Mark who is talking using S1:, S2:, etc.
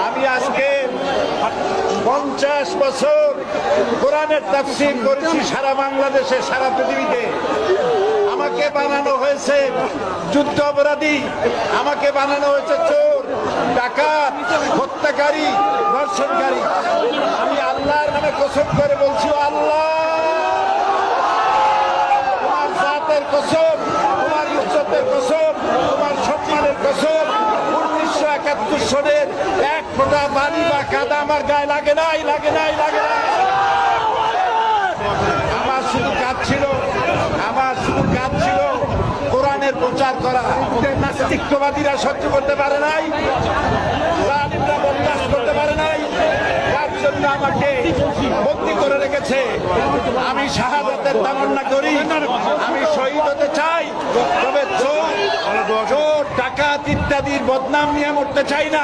S1: আমি আজকে 50 বছর কোরআনের তাফসীর করেছি সারা বাংলাদেশে, সারা পৃথিবীতে। আমাকে বানানো হয়েছে যুদ্ধ অপরাধী, আমাকে বানানো হয়েছে চোর, ডাকাত, হত্যাকারী, ধর্ষণকারী। আমি আল্লাহর নামে কসম করে বলছি, আল্লাহ তোমার জাতের কসম, তোমার ইজ্জতের কসম, তোমার সম্মানের কসম, 1971 সনের এক ফোঁটা বালি বা কাদা আমার গায়ে লাগে নাই, লাগে নাই, লাগে নাই। আমার শুধু কাজ ছিল কোরআনের প্রচার করা। নাস্তিকবাদীরা সহ্য করতে পারে নাই, জালিমরা বরদাস্ত করতে পারে নাই, যার জন্য আমাকে বন্দী করে রেখেছে। আমি শাহাদাতের তামান্না করি, আমি শহীদ হতে চাই, তবে চোর, ডাকাত ইত্যাদির বদনাম নিয়ে মরতে চাই না।